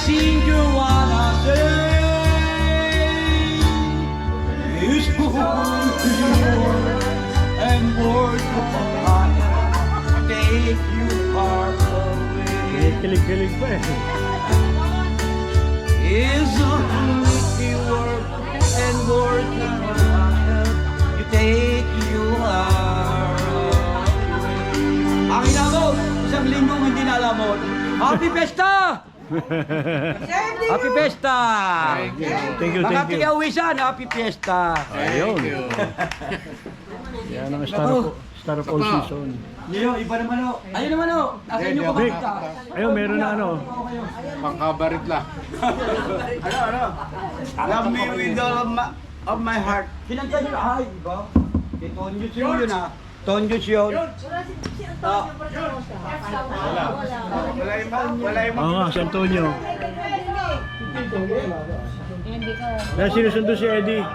sing you wanna say is who you are and words of fire take you far away. Kilig-kilig pa eh. Is only word and words of fire you take you far away. Ang inamot, isang linggong hindi nalamot. Happy Fiesta! Happy Fiesta! Thank you, Mga thank you. tigawisan, Happy Fiesta! Ayun. Yan ang Star of All Season. Yo, iba naman o. Ayun naman o. Asa inyo Big. kumakita? Ayun, meron na ano. Pangkabarit lang. Ano? Love me with all of my heart. Kinanta nyo, ay, iba? Kay Tonjus yun ah. Tonjus yun. Wala yung Oo nga, San Antonio. Dahil sinusundo si Eddie.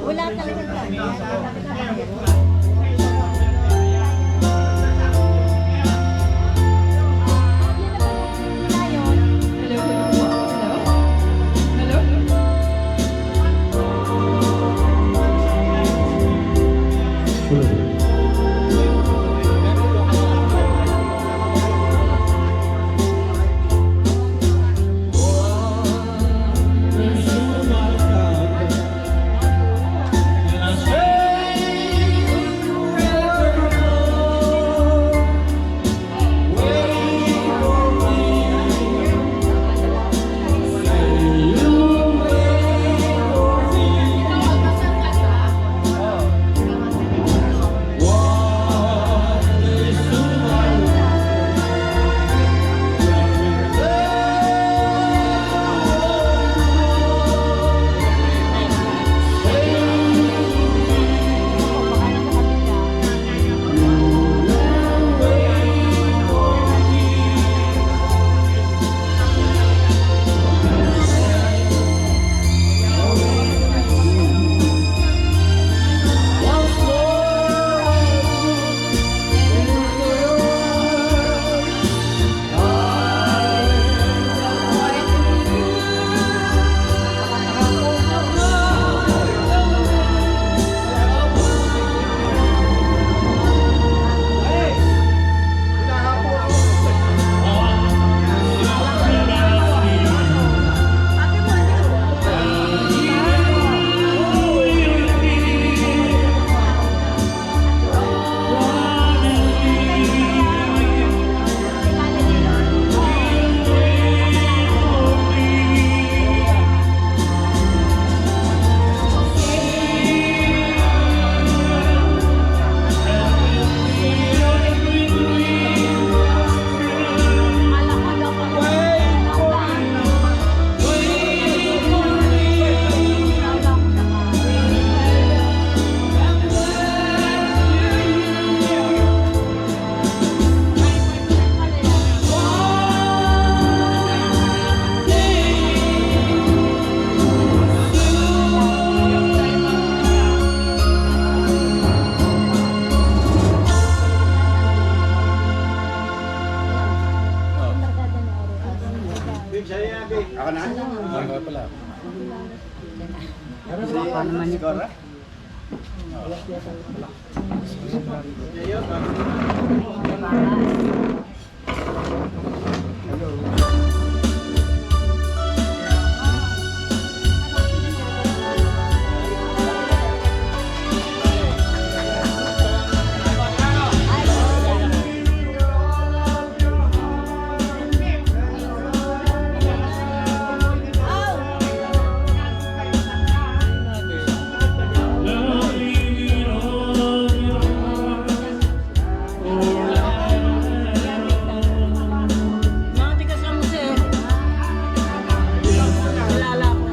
Wala talaga. Igor, ha? Nakatikas lang mo siya. Kilala ko.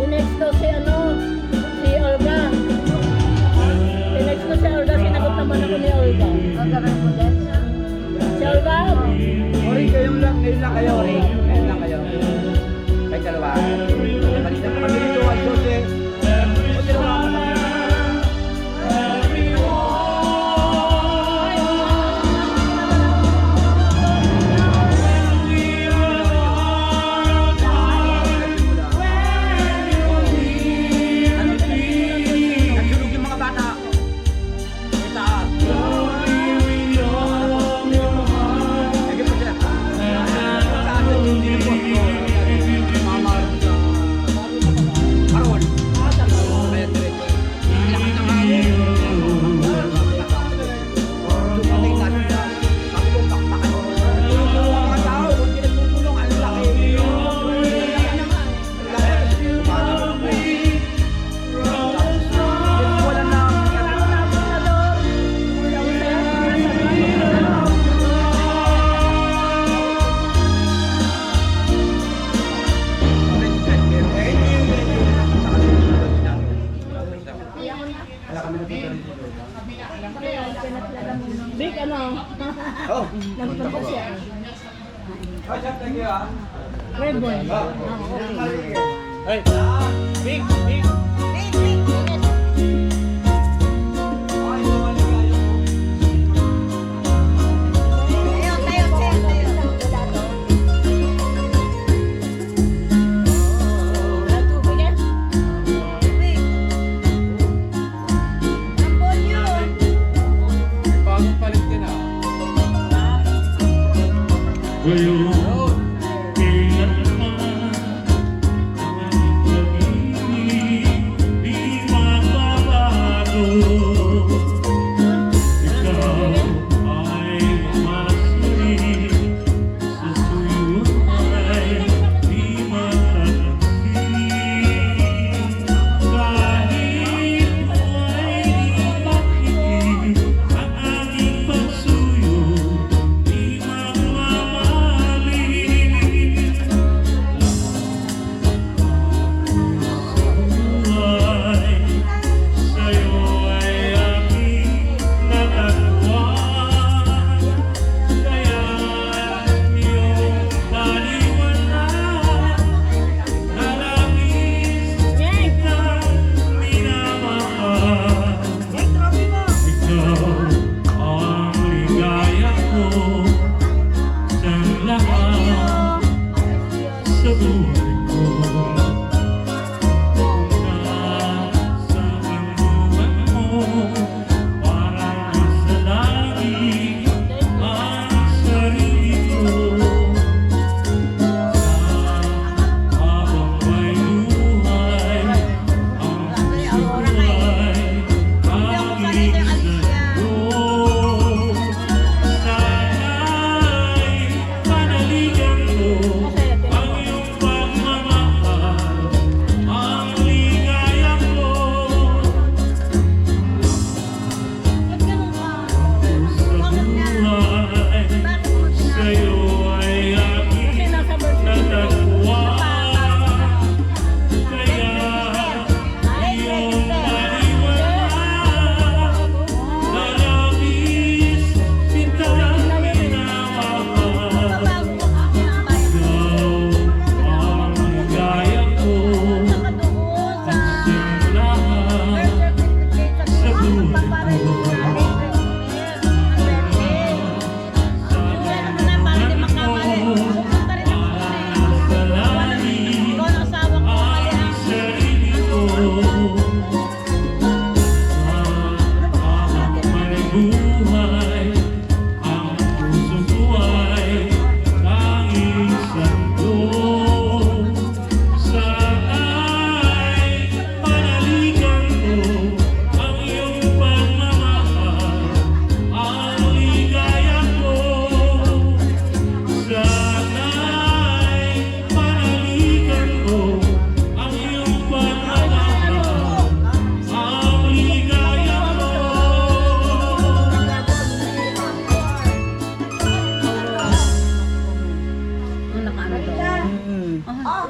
Tinext ko si si Olga. Tinext ko si Olga, sinagot naman ako ni Olga. Si Olga? Ori, kayong lang, ngayon lang kayo, Ori. Ngayon lang kayo. Kay dalawa. Kanina pa kami dito, ay Jose. O, dalawa ka na. Nagsulog yung mga bata. Sa taas. Lagyan mo sila. Sa taas yung dinipot ko. Mama. Parol. Kaya diretso. Ang laki ng hangin. Dumating natin na. Sabi ko, bakbakan mo. Tulong mo ang mga tao. Kung hindi nagtutulong, ang laki. Ang laki. Paano mo po? Wala na. Big ano? Oh. Nagpunta ko siya. Thank you, ah. Red boy. Hey, big, big. Bagong palit ka na. Ngayon, kailanman ang aming pag-ibig.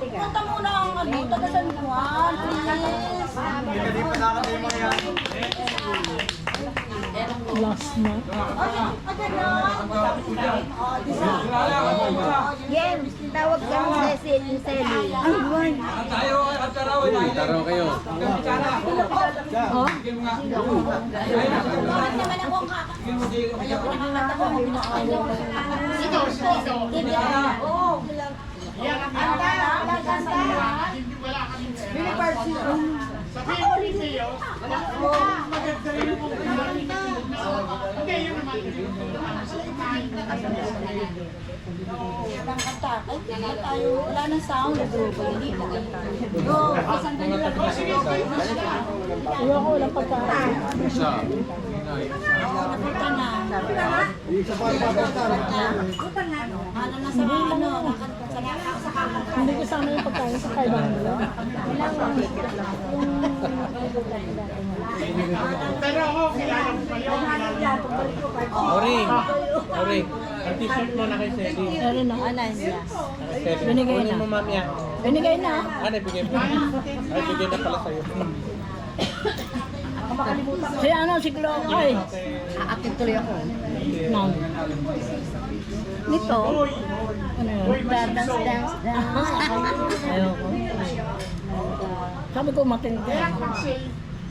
Punta muna ang ano, taga San Juan, please. Hindi pa nakatay mo yan. Last na. Yen, tawag ka ng Cecil. Ay, boy. Taro kayo. Oh? Bakit naman ako ang nakakanta ko? Oo. Wala nang sound. Iwan ko walang pagkain. Isa. Napunta na. Ano na sa ano? Hindi ko sana yung pagkain sa kailangan nila. Oring. Ang t-shirt mo na kay Sally. Meron na. Binigay na. Mo mamaya. Binigay na. Ano, bigay mo? Ay, bigay na pala sa'yo. Si ano, si Glo. Ay. Aakit tuloy ako. Nang. Nito. Ano yun? Dance. Ayoko. Sabi ko matindi.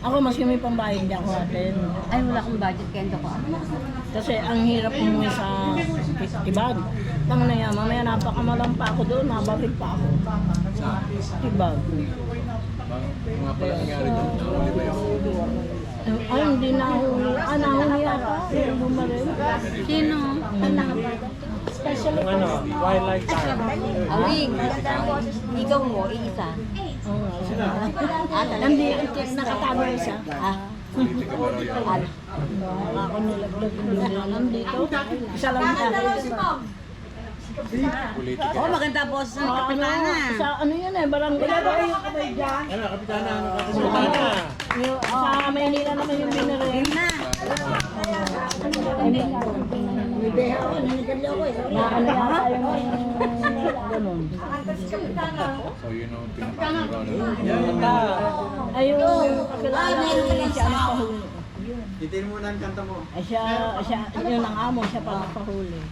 Ako maski may pambayad hindi ako atin. Ay, wala akong budget kaya hindi ako. Kasi ang hirap umuwi sa Tibag. Tama na yan, mamaya napakamalang pa ako doon, nababig pa ako. Tibag. Mga pala nangyari doon. Nahuli ba yun? Ay, hindi nahuli. Nahuli yata. Bumaril. Sino? Especially Ano, wildlife time. Awing, ikaw mo, iisa. Oo nga. Nandito, nakatago isa. Politika ba raw yan? Ako nilaglag hindi na nandito. Isa lang tayo. Politika. Oh, maganda boss ng Ano, sa ano yun eh, barangay. Ano, kapitana. Kapitana. Sa Maynila naman yung binaril. Na ano yata yung ganun. So yun ang pinaka-ground. Ay yung kakilala ko siya ang pahuli. Titin mo na ang kanta mo. Ay siya, yun ang amo, siya pa nagpahuli.